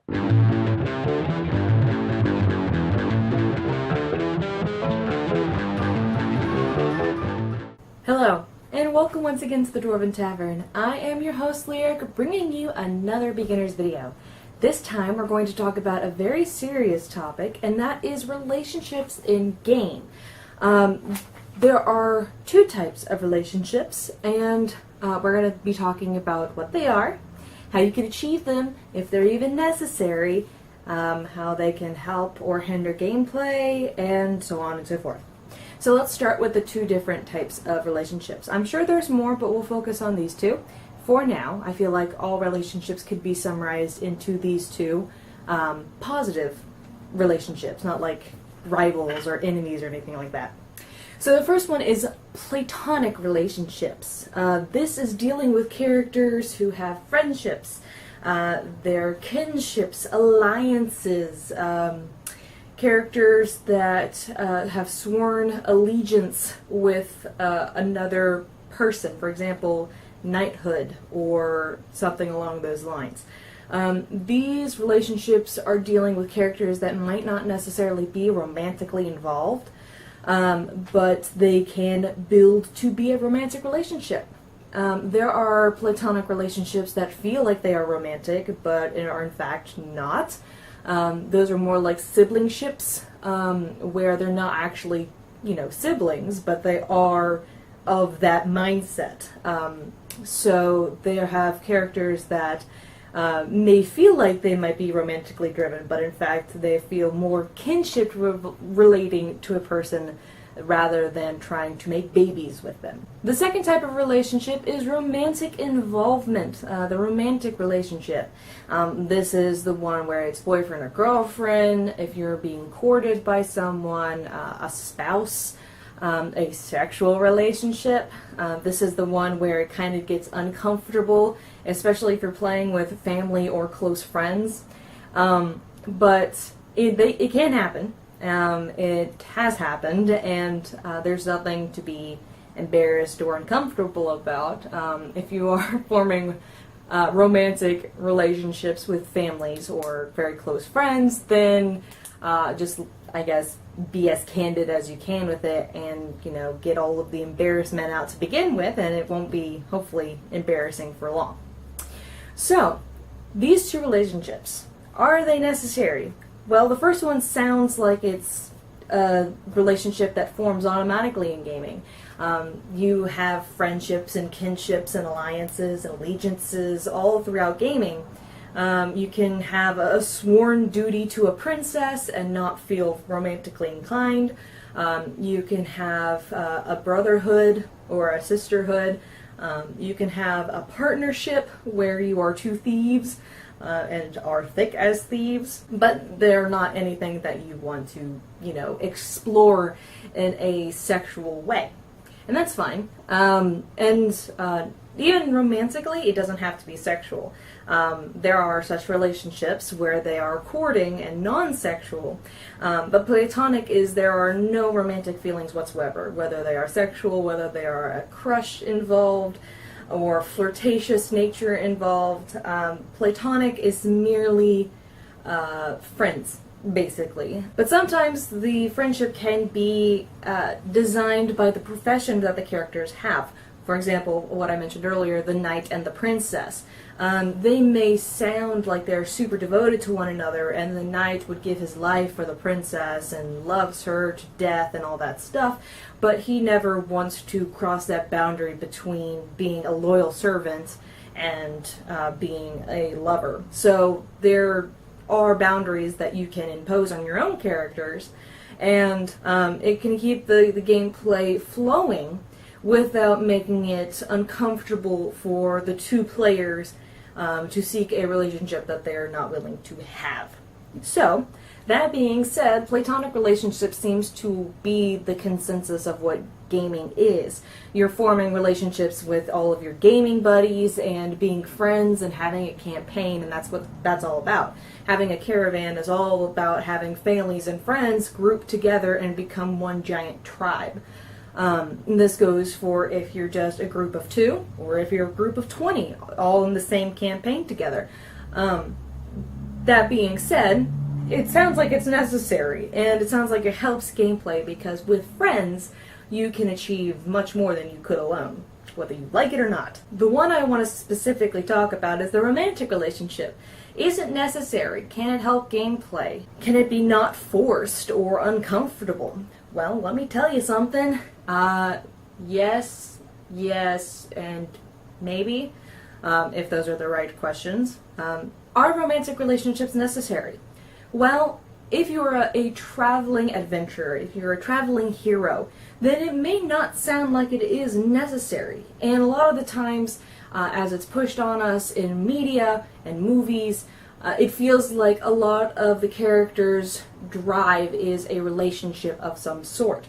Hello, and welcome once again to the Dwarven Tavern. I am your host, Lyric, bringing you another beginner's video. This time we're going to talk about a very serious topic, and that is relationships in game. There are two types of relationships, and we're going to be talking about what they are, how you can achieve them, if they're even necessary, how they can help or hinder gameplay, and so on and so forth. So let's start with the two different types of relationships. I'm sure there's more, but we'll focus on these two. For now, I feel like all relationships could be summarized into these two positive relationships, not like rivals or enemies or anything like that. So the first one is platonic relationships. This is dealing with characters who have friendships, their kinships, alliances, characters that have sworn allegiance with another person, for example, knighthood or something along those lines. These relationships are dealing with characters that might not necessarily be romantically involved, but they can build to be a romantic relationship. There are platonic relationships that feel like they are romantic, but are in fact not. Those are more like siblingships, where they're not actually, siblings, but they are of that mindset. So they have characters that may feel like they might be romantically driven, but in fact they feel more kinship relating to a person rather than trying to make babies with them. The second type of relationship is romantic involvement, the romantic relationship. This is the one where it's boyfriend or girlfriend, if you're being courted by someone, a spouse, a sexual relationship. This is the one where it kind of gets uncomfortable, especially if you're playing with family or close friends. But it can happen. It has happened, and there's nothing to be embarrassed or uncomfortable about. If you are forming romantic relationships with families or very close friends, then just, I guess, be as candid as you can with it and, get all of the embarrassment out to begin with, and it won't be, hopefully, embarrassing for long. So, these two relationships, are they necessary? Well, the first one sounds like it's a relationship that forms automatically in gaming. You have friendships and kinships and alliances and allegiances all throughout gaming. You can have a sworn duty to a princess and not feel romantically inclined. You can have a brotherhood or a sisterhood. You can have a partnership where you are two thieves and are thick as thieves, but they're not anything that you want to, explore in a sexual way. And that's fine. Even romantically, it doesn't have to be sexual. There are such relationships where they are courting and non-sexual, but platonic is there are no romantic feelings whatsoever, whether they are sexual, whether they are a crush involved, or flirtatious nature involved. Platonic is merely friends, basically. But sometimes the friendship can be designed by the profession that the characters have. For example, what I mentioned earlier, the knight and the princess. They may sound like they're super devoted to one another, and the knight would give his life for the princess and loves her to death and all that stuff, but he never wants to cross that boundary between being a loyal servant and being a lover. So there are boundaries that you can impose on your own characters, and it can keep the gameplay flowing without making it uncomfortable for the two players to seek a relationship that they're not willing to have. So, that being said, platonic relationship seems to be the consensus of what gaming is. You're forming relationships with all of your gaming buddies and being friends and having a campaign, and that's what that's all about. Having a caravan is all about having families and friends group together and become one giant tribe. This goes for if you're just a group of 2 or if you're a group of 20, all in the same campaign together. That being said, it sounds like it's necessary, and it sounds like it helps gameplay, because with friends, you can achieve much more than you could alone, whether you like it or not. The one I want to specifically talk about is the romantic relationship. Is it necessary? Can it help gameplay? Can it be not forced or uncomfortable? Well, let me tell you something. Yes, and maybe, if those are the right questions. Are romantic relationships necessary? Well, if you're a traveling adventurer, if you're a traveling hero, then it may not sound like it is necessary. And a lot of the times, as it's pushed on us in media and movies, it feels like a lot of the characters' drive is a relationship of some sort.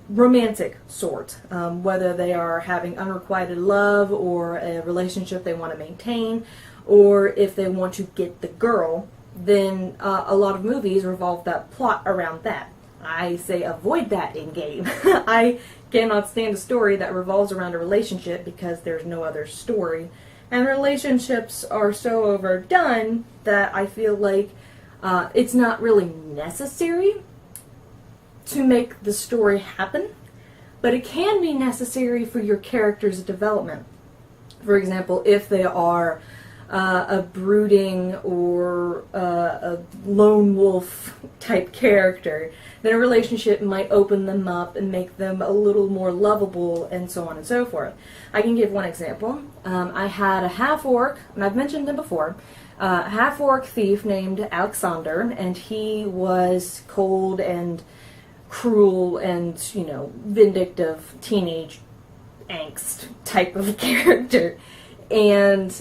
Romantic sort, whether they are having unrequited love or a relationship they want to maintain, or if they want to get the girl, then a lot of movies revolve that plot around that. I say avoid that in game. I cannot stand a story that revolves around a relationship because there's no other story. And relationships are so overdone that I feel like it's not really necessary to make the story happen, but it can be necessary for your character's development. For example, if they are a brooding or a lone wolf type character, then a relationship might open them up and make them a little more lovable, and so on and so forth. I can give one example. I had a half-orc, and I've mentioned him before, a half-orc thief named Alexander, and he was cold and cruel and, vindictive teenage angst type of character. And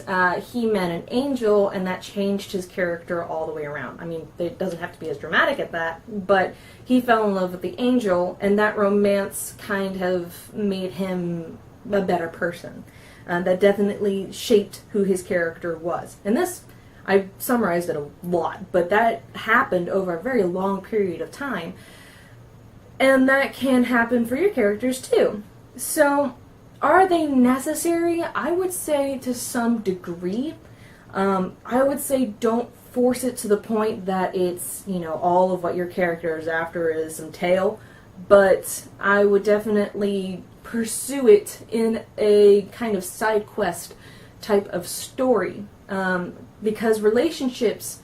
he met an angel, and that changed his character all the way around. I mean, it doesn't have to be as dramatic as that, but he fell in love with the angel, and that romance kind of made him a better person. That definitely shaped who his character was. And this, I summarized it a lot, but that happened over a very long period of time. And that can happen for your characters too. So, are they necessary? I would say to some degree. I would say don't force it to the point that it's, all of what your character is after is some tail. But I would definitely pursue it in a kind of side quest type of story. Because relationships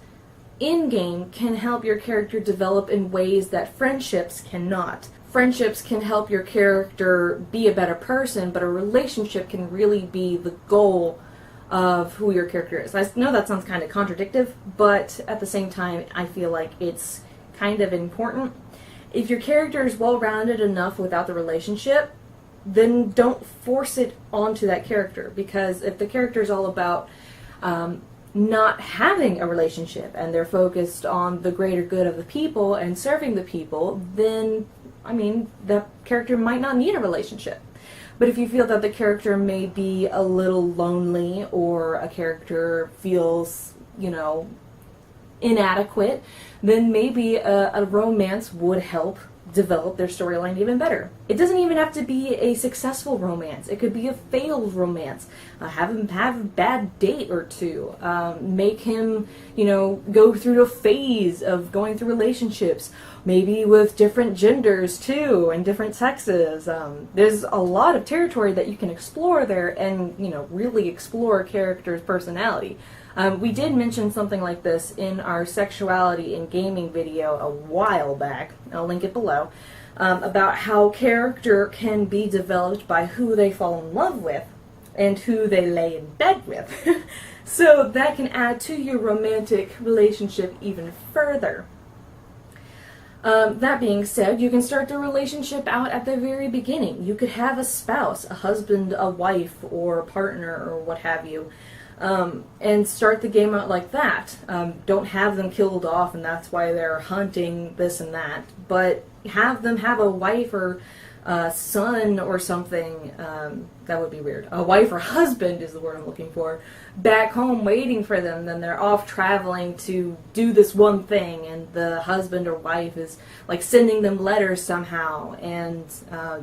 in-game can help your character develop in ways that friendships cannot. Friendships can help your character be a better person, but a relationship can really be the goal of who your character is. I know that sounds kind of contradictory, but at the same time, I feel like it's kind of important. If your character is well-rounded enough without the relationship, then don't force it onto that character, because if the character is all about not having a relationship and they're focused on the greater good of the people and serving the people, then the character might not need a relationship. But if you feel that the character may be a little lonely, or a character feels, inadequate, then maybe a romance would help develop their storyline even better. It doesn't even have to be a successful romance. It could be a failed romance. Have him have a bad date or two. Make him, go through a phase of going through relationships, maybe with different genders too, and different sexes. There's a lot of territory that you can explore there, and, really explore a character's personality. We did mention something like this in our Sexuality in Gaming video a while back, I'll link it below, about how character can be developed by who they fall in love with and who they lay in bed with. So that can add to your romantic relationship even further. That being said, you can start the relationship out at the very beginning. You could have a spouse, a husband, a wife, or a partner, or what have you. And start the game out like that. Don't have them killed off and that's why they're hunting this and that, but have them have a wife or son or something. That would be weird. A wife or husband is the word I'm looking for. Back home waiting for them. Then they're off traveling to do this one thing, and the husband or wife is like sending them letters somehow, and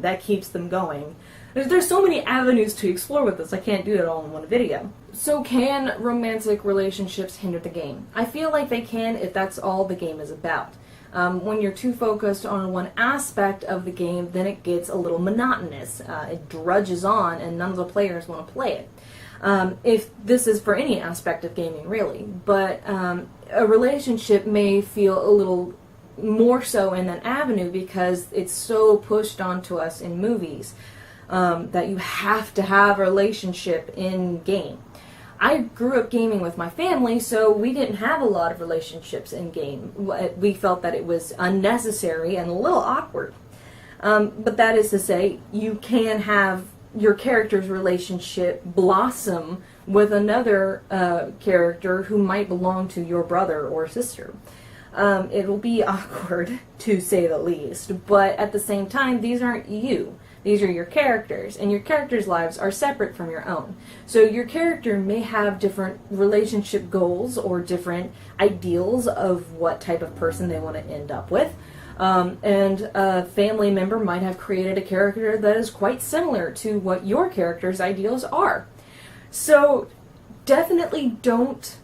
that keeps them going. There's so many avenues to explore with this, I can't do it all in one video. So can romantic relationships hinder the game? I feel like they can if that's all the game is about. When you're too focused on one aspect of the game, then it gets a little monotonous. It drudges on and none of the players want to play it. If this is for any aspect of gaming, really. But a relationship may feel a little more so in that avenue because it's so pushed onto us in movies that you have to have a relationship in game. I grew up gaming with my family, so we didn't have a lot of relationships in game. We felt that it was unnecessary and a little awkward. But that is to say, you can have your character's relationship blossom with another character who might belong to your brother or sister. It will be awkward, to say the least, but at the same time, these aren't you. These are your characters, and your characters' lives are separate from your own. So your character may have different relationship goals or different ideals of what type of person they want to end up with. And a family member might have created a character that is quite similar to what your character's ideals are. So definitely don't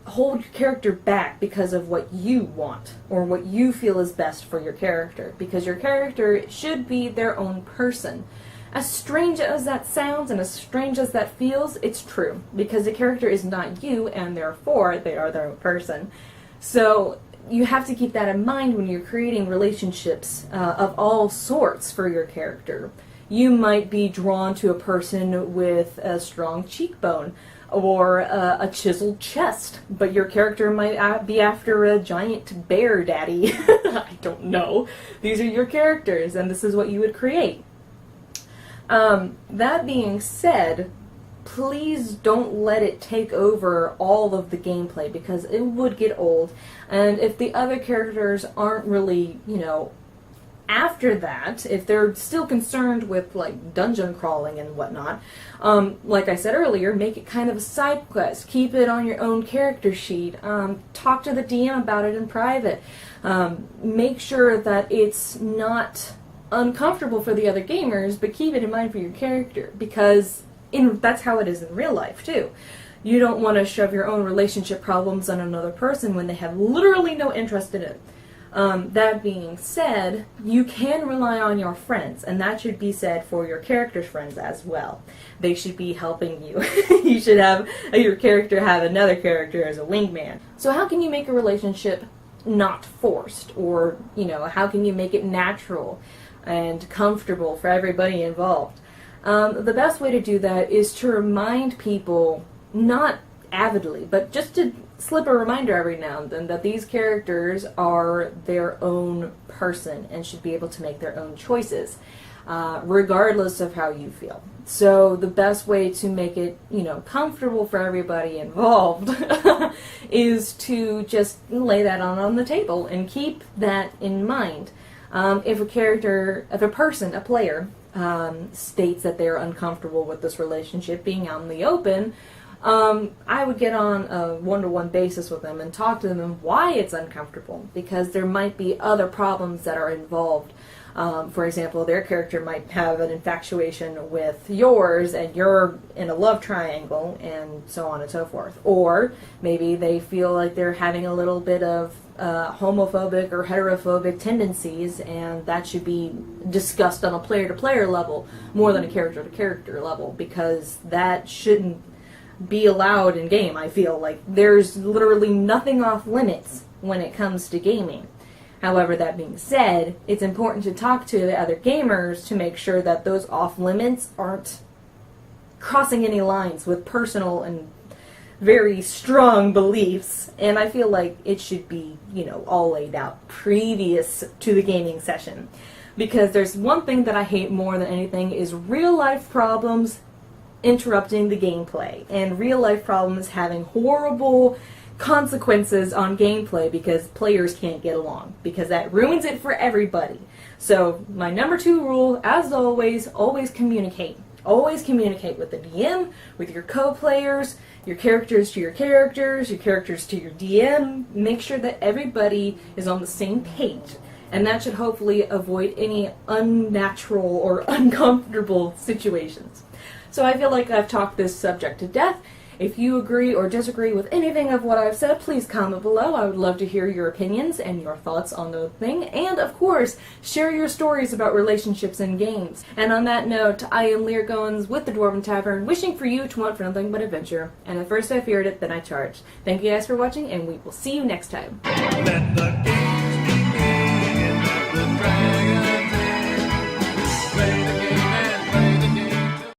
hold your character back because of what you want or what you feel is best for your character, because your character should be their own person. As strange as that sounds and as strange as that feels, it's true, because the character is not you and therefore they are their own person. So you have to keep that in mind when you're creating relationships of all sorts for your character. You might be drawn to a person with a strong cheekbone or a chiseled chest, but your character might be after a giant bear daddy. I don't know. These are your characters, and this is what you would create. That being said, please don't let it take over all of the gameplay, because it would get old, and if the other characters aren't really, after that, if they're still concerned with like dungeon crawling and whatnot, like I said earlier, make it kind of a side quest. Keep it on your own character sheet. Talk to the DM about it in private. Make sure that it's not uncomfortable for the other gamers, but keep it in mind for your character, because that's how it is in real life too. You don't want to shove your own relationship problems on another person when they have literally no interest in it. That being said, you can rely on your friends, and that should be said for your character's friends as well. They should be helping you. You should have your character have another character as a wingman. So how can you make a relationship not forced? Or, how can you make it natural and comfortable for everybody involved? The best way to do that is to remind people, not avidly, but just to slip a reminder every now and then that these characters are their own person and should be able to make their own choices, regardless of how you feel. So the best way to make it, comfortable for everybody involved is to just lay that on the table and keep that in mind. If a player, states that they're uncomfortable with this relationship being out in the open, I would get on a one-to-one basis with them and talk to them and why it's uncomfortable, because there might be other problems that are involved. For example, their character might have an infatuation with yours and you're in a love triangle and so on and so forth. Or maybe they feel like they're having a little bit of homophobic or heterophobic tendencies, and that should be discussed on a player-to-player level more than a character-to-character level, because that shouldn't be allowed in game. I feel like there's literally nothing off limits when it comes to gaming. However, that being said, it's important to talk to the other gamers to make sure that those off limits aren't crossing any lines with personal and very strong beliefs. And I feel like it should be, all laid out previous to the gaming session. Because there's one thing that I hate more than anything is real life problems interrupting the gameplay, and real life problems having horrible consequences on gameplay because players can't get along, because that ruins it for everybody. So my number 2 rule, as always communicate. Always communicate with the DM, with your co-players, your characters to your characters, your characters to your DM. Make sure that everybody is on the same page. And that should hopefully avoid any unnatural or uncomfortable situations. So I feel like I've talked this subject to death. If you agree or disagree with anything of what I've said, please comment below. I would love to hear your opinions and your thoughts on the thing. And, of course, share your stories about relationships in games. And on that note, I am Lear Goins with the Dwarven Tavern, wishing for you to want for nothing but adventure. And at first I feared it, then I charged. Thank you guys for watching, and we will see you next time. Let the game